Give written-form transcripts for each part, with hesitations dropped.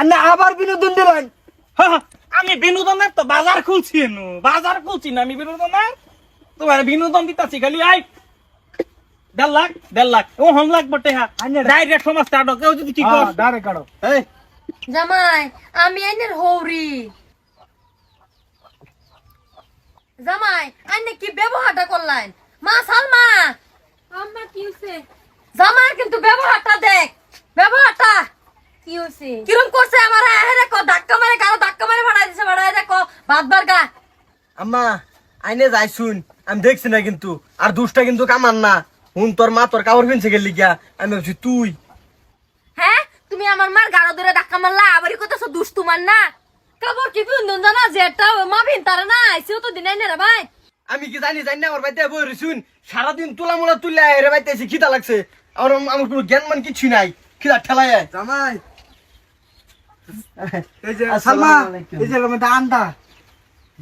আন্না আবার বিনোদন দিলেন। আমি বিনোদনের তো বাজার খুলছি বাজার খুলছি না আমি বিনোদনের তোমার বিনোদন দিতাছি খালি আই 1.5 লাখ ও হম লাখ বটে হ্যাঁ ডাইরেক্ট সমাজ স্টার্ট কেউ যদি কি কর ডাইরেক্ট কাটো। এই জামাই আমি আইনের হৌরি। জামাই আইনে কি ব্যবহারটা করলেন? মা সালমা আম্মা কি হইছে? জামাই কিন্তু ব্যবহারটা দেখ, ব্যবহারটা কি হইছে? কিরম করছে আমার আহেরে কো ধাক্কা মারে গালো ধাক্কা মারে ফাড়াই দিছে, ফাড়াই দেখো ভাত বারগা। আম্মা আইনে যাই শুন, আমি দেখছি না কিন্তু আর দুষ্টা কিন্তু কামান না। হুন তোর মা তোর কাপড় কিনছে গেলি গিয়া, আমি ভাবছি তুই। হ্যাঁ তুমি আমার মার গাড়ো ধরে ধাক্কা মারলা, আবারই কইতাছো দুষ্টু মান না। কাপড় কি পিন্দন জানা যেটা মা ভিনতারে না আইছেও তো দিনাই না রে ভাই। আমি কি জানি জানি না আমার বাইতে বই রইছুন সারাদিন তুলা মুলা তুললে এর বাইতে এসে খিদা লাগছে। আমার কোনো জ্ঞান মান কিছু নাই, খিদা ঠেলায় জামাই। এই যে সালমা, এই যে আমাদের আন্ডা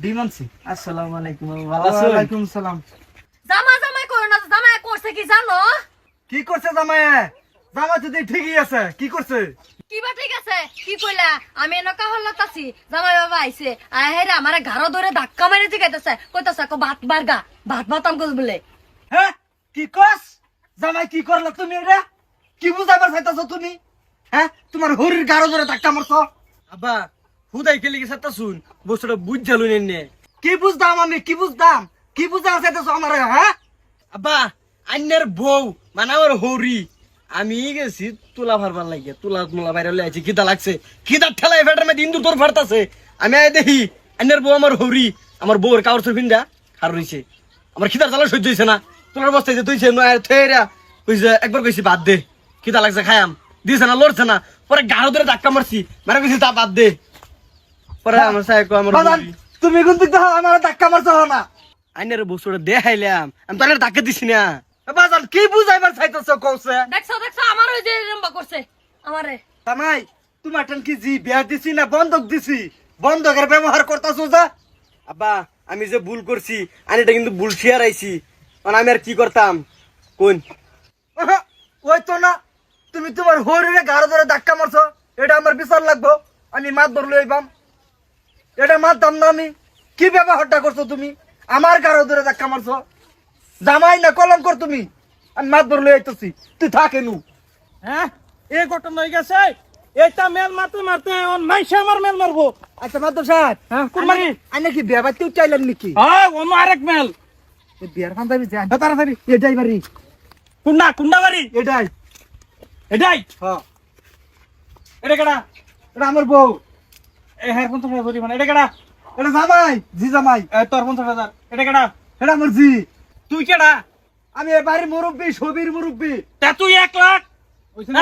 ডিমানছি। আসসালামু আলাইকুম। ভালো আছেন? ওয়ালাইকুম সালাম। জামা জামাই করো না, জামাই করছে কি জানো? কি করছে জামাই? জামাই তো ঠিকই আছে, কি করছে? কিবা ঠিক আছে কি কইলা? আমি এনেকা হল্লাতাছি জামাই বাবা আইছে আহেরে আমার ঘাড়ো ধরে ধাক্কা মারে জিগাইতেছে, কইতাছে কো ভাত বারগা ভাত ভাতাম কস বলে। হ্যাঁ কি কস? জামাই কি করলা তুমি? এটা কি বুঝাবার চাইতাছো তুমি? হ্যাঁ তোমার হরির গাড়ো ধরে ধাক্কা মারছো। আব্বা হুদাই খেলে গেছে তা শুন বস্তুটা বুঝালু নে। কি বুঝতাম আমি? কি বুঝতাম? কি বুঝা চাইতাছো আমার? হ্যাঁ আব্বা আন্যের বউ মানে আমার হরি, আমি গেছি তুলা ফারবার লাগিয়ে তুলা মুলা বাইরে লয়ে আইছি। খিদা লাগছে, খিদা ঠেলায় ফেটার মধ্যে ইন্দুর তোর ফারতাছে। আমি আই দেখি আন্যের বউ আমার হরি, আমার বউর কাপড় চোর পিন্দা হার রইছে। আমার খিদার জ্বালা সহ্য হইছে না। তোলার বস্তায় যে তুইছে থেরা কইছে একবার কইছি বাদ দে, খিদা লাগছে খায়াম, দিছে না লড়ছে না। পরে গাড়ো ধরে ধাক্কা মারছি, মানে কইছি তা বাদ দে। পরে আমার সাহেব আমার তুমি কিন্তু আমার ধাক্কা মারছো না। আইনের বস্তুটা দেখাইলাম, আমি তো ধাক্কা দিছি না। বাজান কি বুঝাইবার চাইতেছো কওছে? দেখছো দেখছো আমার ওই যে রম্বা করছে আমারে। তামাই তোমার টান কি জি বিয়া দিছি না বন্ধক দিছি? বন্ধকের ব্যবহার করতাছো যা। আব্বা আমি যে ভুল করছি আমি এটা কিন্তু ভুল শেয়ার আইছি, মানে আমি আর কি করতাম কোন? ওই তো না, তুমি তোমার হরিরে গাড়ো ধরে ধাক্কা মারছো, এটা আমার বিচার লাগবো। আমি মাত ধরলে আইবাম, এটা মারতাম না আমি। কি ব্যবহারটা করছো তুমি? আমার গাড়ো ধরে ধাক্কা মারছো, জামাই না কলম কর তুমি। আমি মাত ধরলে আইতেছি, তুই থাকে নু। হ্যাঁ এই ঘটনা হয়ে গেছে। এটা মেল মারতে মারতে মাইসে আমার মেল মারবো। আচ্ছা মাদ্র সাহেব, হ্যাঁ কোন মারি? আই নাকি বিয়া বাড়িতে চাইলেন নাকি? হ্যাঁ অন্য আরেক মেল। বিয়ার ফান যাবি যা তাড়াতাড়ি। এটাই বাড়ি, কুন্ডা বাড়ি এটাই। এটাই হ্যাঁ এটা কেডা? এটা আমার বউ। এই হ্যাঁ 50,000 জরিমানা। এটা কেডা? এটা জামাই, জি জামাই। তোর 50,000। এটা কেডা? এটা আমার জি। তুই কেডা? আমি এ বাড়ির মুরব্বী, সবির মুরব্বী। তা তুই 1 লাখ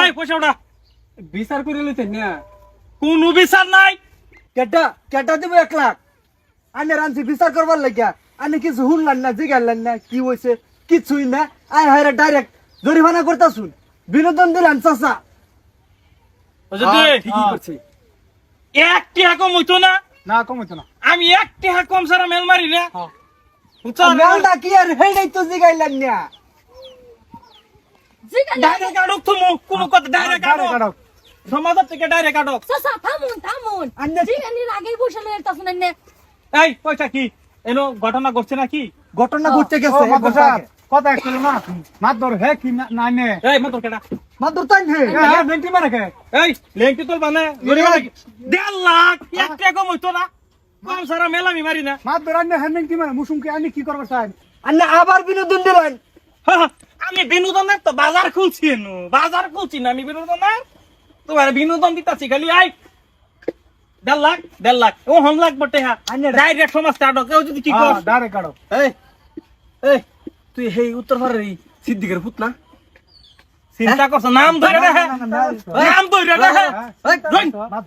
এই পয়সা ওটা বিচার করে লইতে না। কোন বিচার নাই। কেটা কেটা দিব 1 লাখ? আনে রানছি বিচার করবার লাগিয়া। আনে কিছু শুনলেন না, জিগাইলেন না কি হয়েছে? কিছুই না। আয় হায়রে ডাইরেক্ট জরিমানা করতাছুন, বিনোদন দিলেন চাচা। ঠিকই করছি। 1 টাকা কম হইতো না? না কম হইতো না। আমি 1 টাকা কম সারা মেল মারি না। মেলটা কি আর হেডাই তো জিগাইলেন না। ডাইরেক্ট আডক তুমি কোন কথা ডাইরেক্ট আডক। সমাজের থেকে ডাইরেক্ট আডক। চাচা থামুন জিগানির আগেই বসে লইতাছ না নে। এই পয়সা কি এনো ঘটনা ঘটছে নাকি? ঘটনা ঘটতে গেছে কথা ছিল না মাদর হে কি না নে এই মত কেডা? মাদুর তাই হে। হ্যাঁ বেন্টি মারে কে এই লেংটি তোল মানে 1.5 লাখ 1 টাকা কম হইতো না? কম সারা মেল আমি মারি না। মাদর আনে হেন কি মারে মুসুম কি আনি কি করবে চাই আন্না আবার বিনোদন দিলেন। আমি বিনোদনের তো বাজার খুলছি বাজার খুলছি না আমি বিনোদনের তোমার বিনোদন দিতাছি খালি আই 1.5 লাখ ও হম লাখ বটে হ্যাঁ ডাইরেক্ট সমাজ স্টার্ট কেউ যদি কি কর ডারে কাড়ো এই এই তুই হেই উত্তর পাড়ার এই সিদ্দিকের পুত না? চিন্তা করছ নাম ধরে রে নাম ধরে রে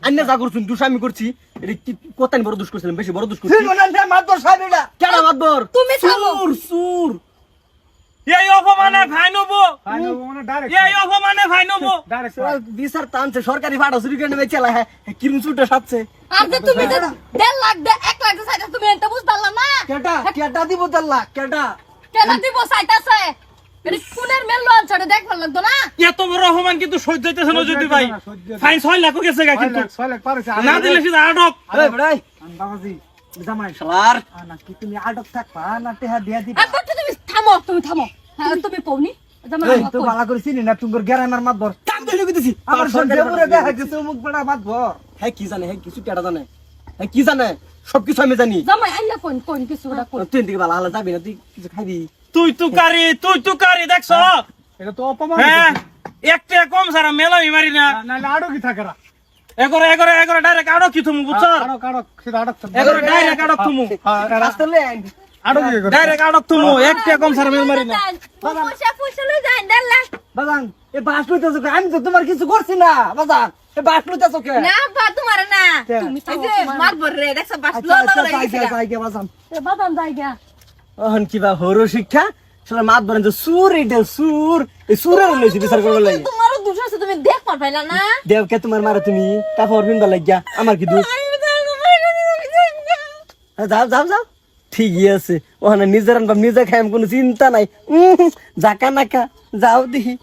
আন্না যা করছুন দুষ আমি করছি, এটা কি কতানি বড় দুষ করছিলাম, বেশি বড় দুষ করছি। মাদর সাহেব এটা কেডা মাদর? তুমি থামো। সুর এই অপমানে ভাই নবো মানে ডারে এই অপমানে ভাই নবো ডারে বিচার টানছে সরকারি ভাড়া চুরি করে নেবে চেলা। হ্যাঁ কিরম চুরটা সাচ্ছে। আর যে তুমি যে 1.5 লাখ 1 লাখ চাইতা তুমি এটা বুঝতালা না? কেটা কেটা দিব 1.5 লাখ? কেটা কেন দিব চাইতাছে? এটা খুনের মেল লঞ্চ আরে দেখবার লাগতো না এত বড় অপমান কিন্তু সহ্য হইতেছে না যদি ভাই সহ্য হইতেছে না। ফাইন 6 লাখ গেছে গা কিন্তু 6 লাখ পার হইছে না দিলে সেটা আটক আরে ভাই বাবাজি জামাই শালার না কি তুমি আটক থাকবা না টেহা দিয়া দিবা আর করতে তুমি থামো হ্যাঁ তুমি পৌনি জামাই এই তো বালা করে চিনি না তুমি গ্যারামের মাতবর কাম ধরে কইতেছি আমার সঙ্গে পুরো দেখা গেছে মুখ বড়া মাতবর হ্যাঁ কি জানে হ্যাঁ কিছু টেড়া জানে হ্যাঁ কি জানে সবকিছু আমি জানি জামাই আইনা কোন কিছু ওটা কোন তুই দিকে বালা হালা যাবি না তুই কিছু খাবি তুই কারি দেখছ এটা তো অপমান হ্যাঁ একটা কম সারা মেলাই মারি না নালে আটকই থাকেরা এগরে ডাইরেক্ট আটক কি তুমি বুঝছ আটক সেটা আটক এগরে ডাইরেক্ট আটক তুমি রাস্তা লেন আটকই করে ডাইরেক্ট আটক তুমি একটা কম সারা মেল মারি না পয়সা লই যান দেড় বাজান এ বাস লইতেছো কে? আমি তো তোমার কিছু করছি না বাজান এ বাস লইতেছো কে না বা তোমার না কে? তুমি মারবর রে দেখছ বাস আচ্ছা আচ্ছা যাই বাজান বাদাম জায়গা ওহন কিবা হরো শিক্ষা শালা মাত বলেন যে সুর এটা সুর এই সুরের লইছি বিচার করবে লাগে তোমারও দোষ আছে তুমি দেখ পারবাইলা না দেব কে তোমার মারে তুমি কাপড় পিনবা লাগিয়া আমার কি দোষ যাও যাও যাও ঠিকই আছে ওখানে নিজের আনবাম নিজে খাইম কোনো চিন্তা নাই জাকা নাকা যাও দেখি